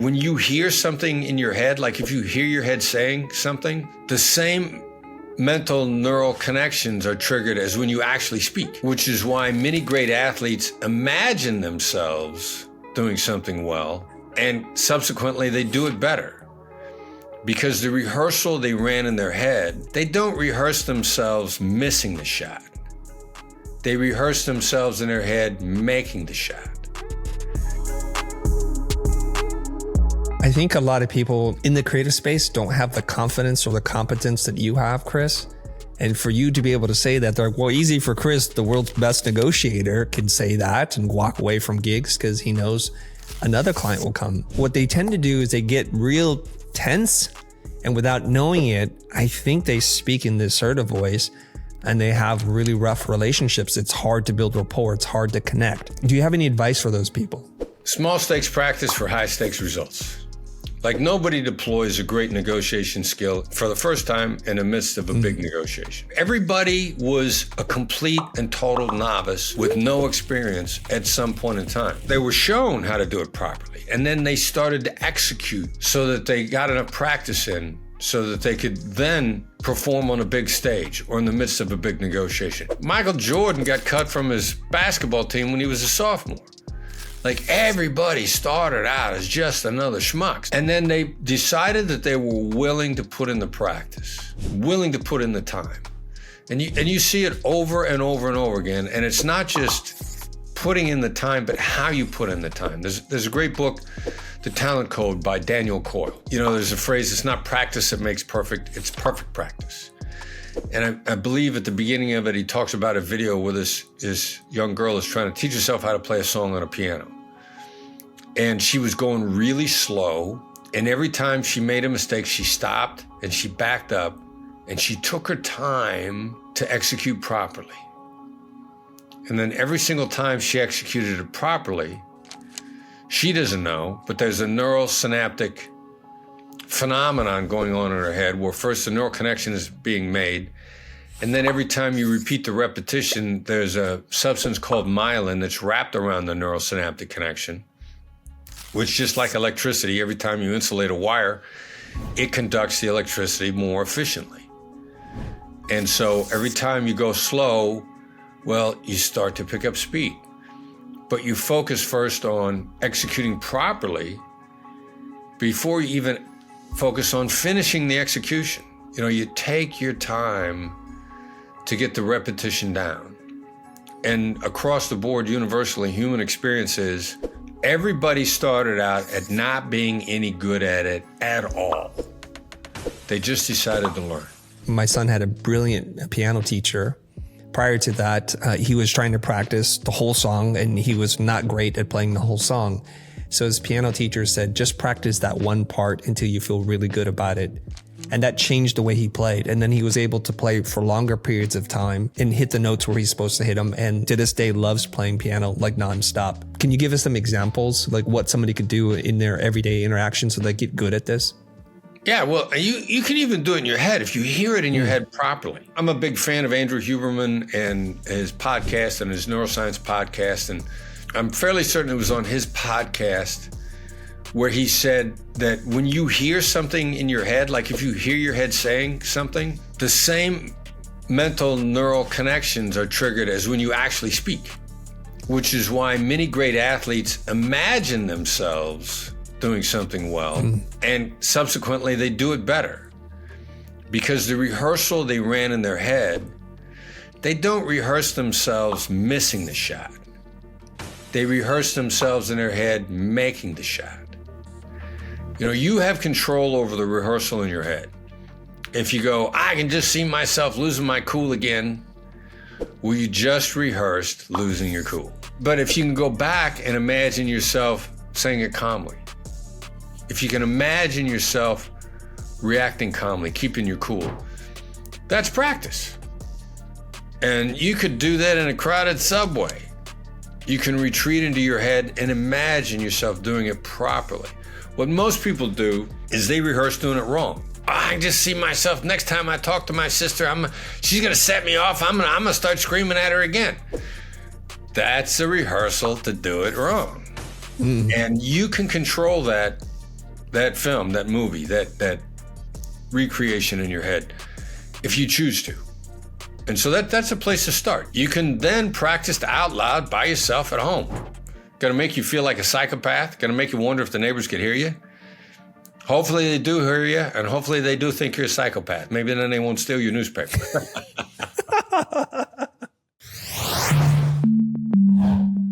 when you hear something in your head, like if you hear your head saying something, the same mental neural connections are triggered as when you actually speak, which is why many great athletes imagine themselves doing something well, and subsequently they do it better. Because the rehearsal they ran in their head, they don't rehearse themselves missing the shot. They rehearse themselves in their head making the shot. I think a lot of people in the creative space don't have the confidence or the competence that you have, Chris. And for you to be able to say that, they're like, well, easy for Chris, the world's best negotiator, can say that and walk away from gigs because he knows another client will come. What they tend to do is they get real tense, and without knowing it, I think they speak in this assertive voice and they have really rough relationships. It's hard to build rapport. It's hard to connect. Do you have any advice for those people? Small stakes practice for high stakes results. Like, nobody deploys a great negotiation skill for the first time in the midst of a big negotiation. Everybody was a complete and total novice with no experience at some point in time. They were shown how to do it properly, and then they started to execute so that they got enough practice in so that they could then perform on a big stage or in the midst of a big negotiation. Michael Jordan got cut from his basketball team when he was a sophomore. Like, everybody started out as just another schmuck. And then they decided that they were willing to put in the practice, willing to put in the time. And you see it over and over and over again. And it's not just putting in the time, but how you put in the time. There's a great book, The Talent Code by Daniel Coyle. You know, there's a phrase, it's not practice that makes perfect, it's perfect practice. And I believe at the beginning of it, he talks about a video where this young girl is trying to teach herself how to play a song on a piano. And she was going really slow. And every time she made a mistake, she stopped and she backed up and she took her time to execute properly. And then every single time she executed it properly, she doesn't know, but there's a neurosynaptic phenomenon going on in her head where first the neural connection is being made, and then every time you repeat the repetition, there's a substance called myelin that's wrapped around the neurosynaptic connection, which, just like electricity, every time you insulate a wire, it conducts the electricity more efficiently. And so every time you go slow, well, you start to pick up speed. But you focus first on executing properly before you even focus on finishing the execution. You know, you take your time to get the repetition down. And across the board, universally, human experience is everybody started out at not being any good at it at all. They just decided to learn. My son had a brilliant piano teacher. Prior to that, he was trying to practice the whole song, and he was not great at playing the whole song. So his piano teacher said, just practice that one part until you feel really good about it. And that changed the way he played. And then he was able to play for longer periods of time and hit the notes where he's supposed to hit them. And to this day, loves playing piano like nonstop. Can you give us some examples, like what somebody could do in their everyday interaction so they get good at this? Yeah, well, you can even do it in your head if you hear it in your head properly. I'm a big fan of Andrew Huberman and his podcast and his Neuroscience podcast. And I'm fairly certain it was on his podcast where he said that when you hear something in your head, like if you hear your head saying something, the same mental neural connections are triggered as when you actually speak, which is why many great athletes imagine themselves doing something well, and subsequently they do it better. Because the rehearsal they ran in their head, they don't rehearse themselves missing the shot. They rehearse themselves in their head making the shot. You know, you have control over the rehearsal in your head. If you go, I can just see myself losing my cool again, well, you just rehearsed losing your cool. But if you can go back and imagine yourself saying it calmly, if you can imagine yourself reacting calmly, keeping your cool, that's practice. And you could do that in a crowded subway. You can retreat into your head and imagine yourself doing it properly. What most people do is they rehearse doing it wrong. I just see myself, next time I talk to my sister, she's gonna set me off, I'm gonna start screaming at her again. That's a rehearsal to do it wrong. And you can control that that film, that movie, that recreation in your head, if you choose to. And so that's a place to start. You can then practice out loud by yourself at home. Gonna make you feel like a psychopath, gonna make you wonder if the neighbors could hear you. Hopefully they do hear you, and hopefully they do think you're a psychopath. Maybe then they won't steal your newspaper.